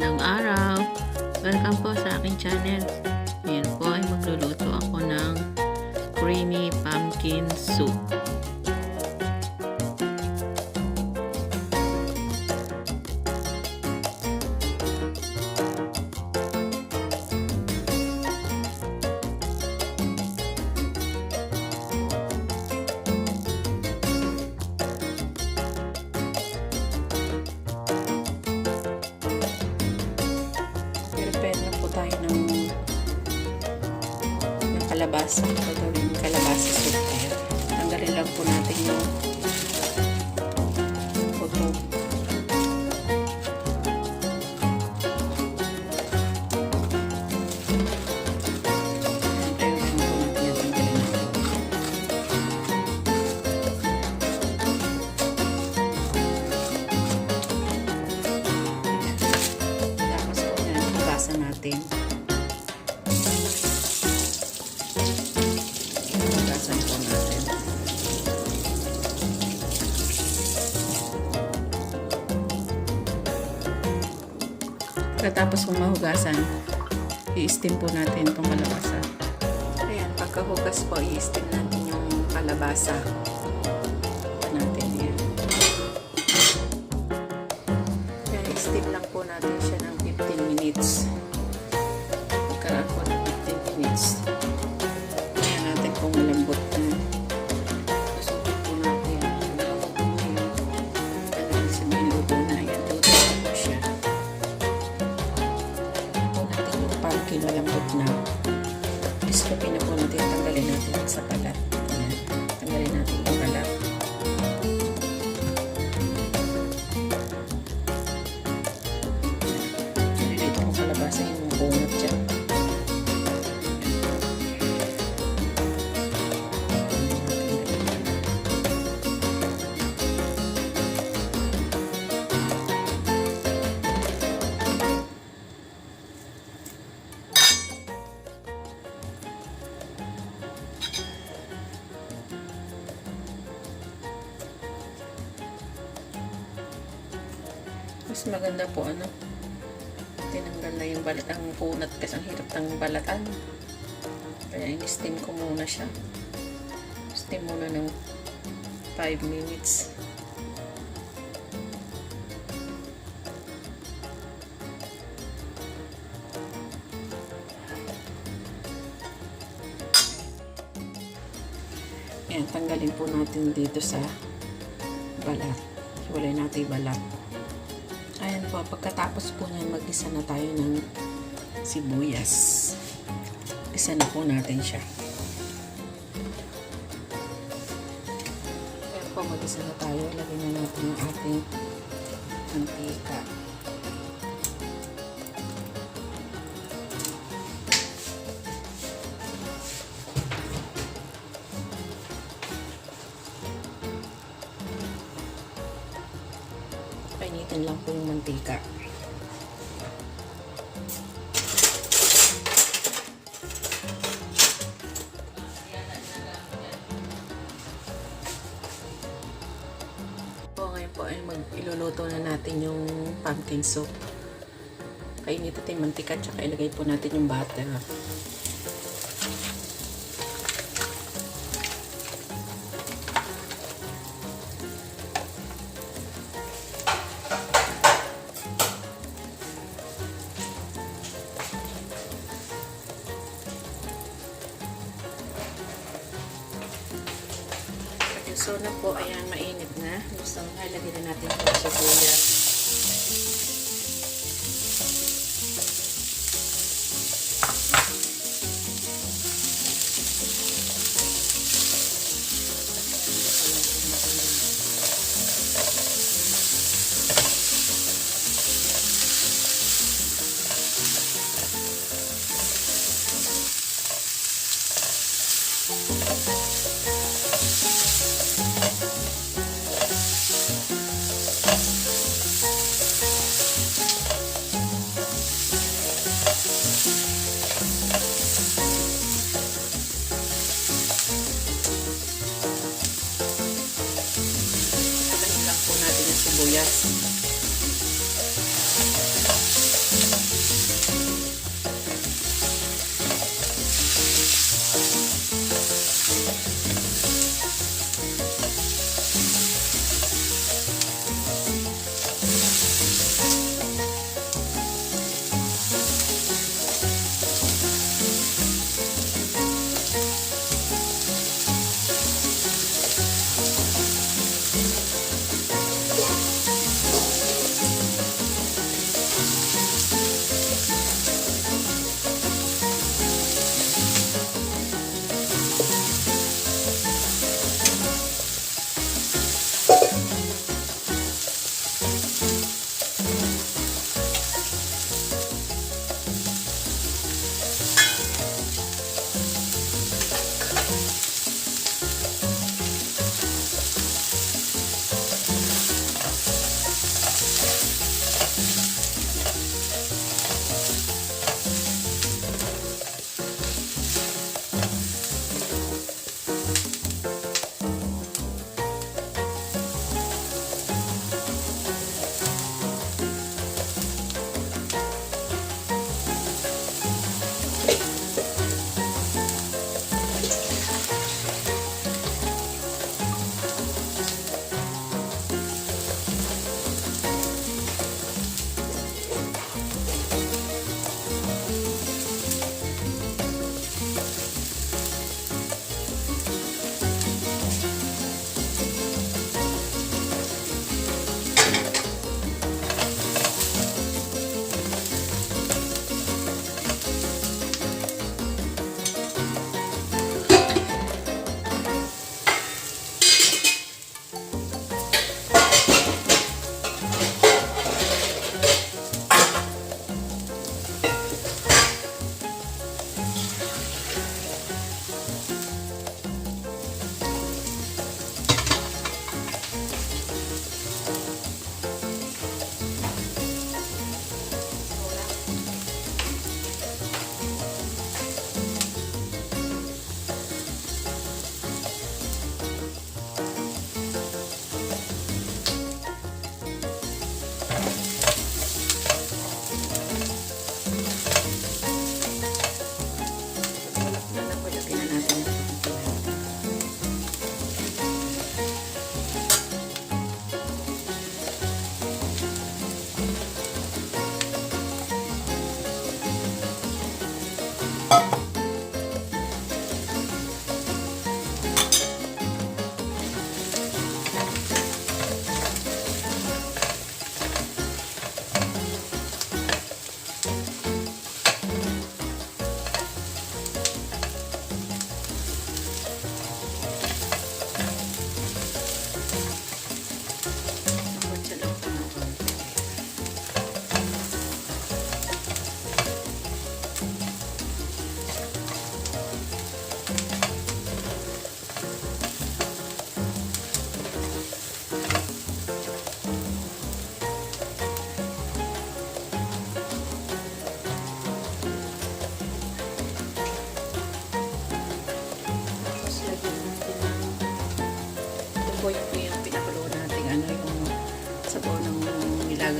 Magandang araw! Welcome po sa aking channel. Ngayon po ay magluluto ako ng creamy pumpkin soup. Tayo ng kalabasa. Gagawin kalabasa soup tayo. Tanggalin lang po natin yung puto. Natin. Hugasan po natin. Pagkatapos kung mahugasan, i-steam po natin itong kalabasa. Ayan, pagkahugas po, i-steam natin yung kalabasa. Natin yan. Ayan, i-steam lang po natin siya ng 15 minutes. Ako ng 15 minutes. Ayan natin kung malambot na. Susupin po natin. Malambot po na yun. Talagang sabihin luto na. Ayan, luto na po siya. Po natin yung pumpkin malambot na. Iskopin na po natin. Tanggalin natin sa balat. Ayan. Tanggalin natin yung balat. Nalilito ko kalabasa yung bungot dyan. Mas maganda po tinanggal na yung balat ang punat kasi ang hirap ng balatan. Kaya in-steam ko muna siya. Steam muna ng 5 minutes. Ayan, tanggalin po natin dito sa balat. Hiwalay natin yung balat. Ayan po, pagkatapos po niyan, mag-isa na tayo ng sibuyas. Isa na po natin siya. Ayan po, mag-isa na tayo. Lagyan na natin yung ating mantika. Painitin lang po yung mantika. Ngayon po ay iluluto na natin yung pumpkin soup. Painitin natin yung mantika at saka ilagay po natin yung butter. So na po, ayan, mainit na. So, halagyan na natin po sa sibuyas.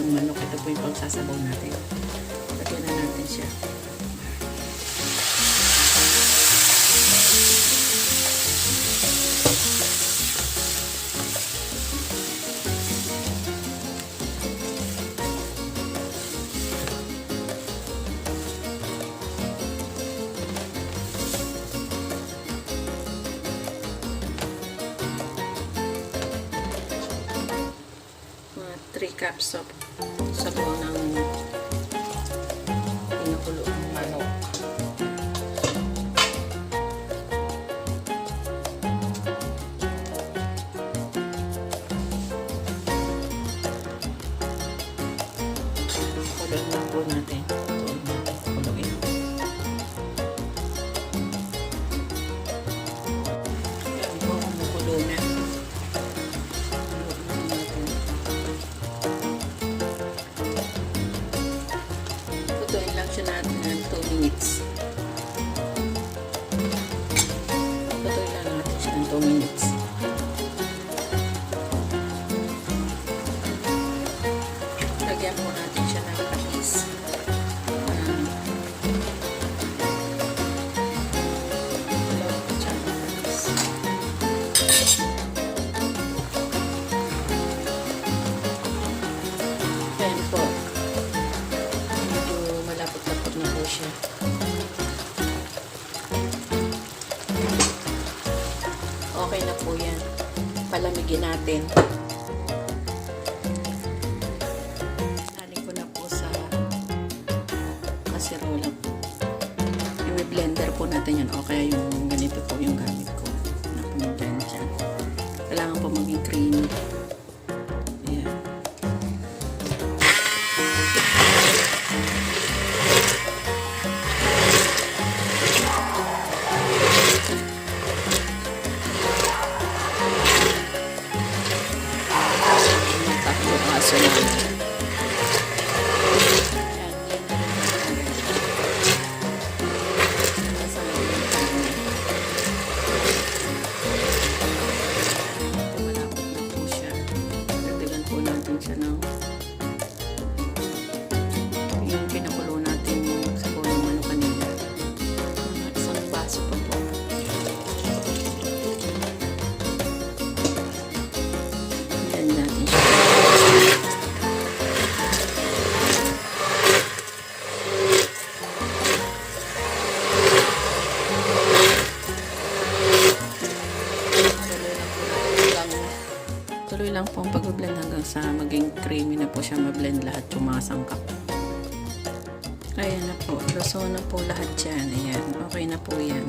yung manok. Ito po yung pagsasabaw natin. Lagyan na natin siya. Mga 3 cups of sabaw ng pinukulo ng manok. Kuluin lang po natin. Kuluin. Ayan po, kumukulo na. Lutuin lang siya natin ng 2 minutes. Lutuin lang natin siya ng 2 minutes. Lagyan po natin siya ng patis. Ayan po. Medyo malapot-lapot na po siya. Okay na po yan. Palamigin natin. Sanin ko na po sa kaserola. I-blender po natin yan. O kaya yung ganito po yung gamit ko. Na pang-blend siya. Kailangan po maging creamy. Ayan. Matakbo ang aso natin. Ayan, yan na rin natin. Nasa loob ng kanin. Ito, malapot na po siya. Dagdagan po natin siya ng yung pinakulo natin yung sabaw ng manok kanina. Mga isang baso pa po. Blend natin siya. Tuloy lang po ang pag-blend hanggang sa maging creamy na po siya, ma-blend lahat yung mga sangkap. Ayan na po. Luso na po lahat yan. Ayan. Okay na po yan.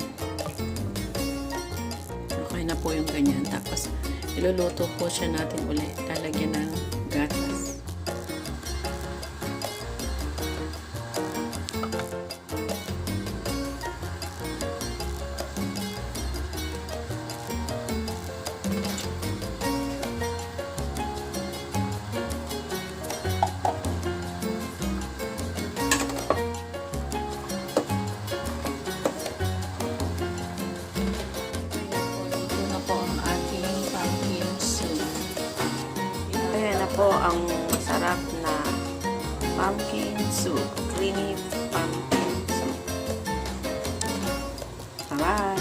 Okay na po yung ganyan. Tapos, iluluto po siya natin ulit. Lalagyan ng gatas. Po ang sarap na pumpkin soup, creamy pumpkin soup. Bye-bye!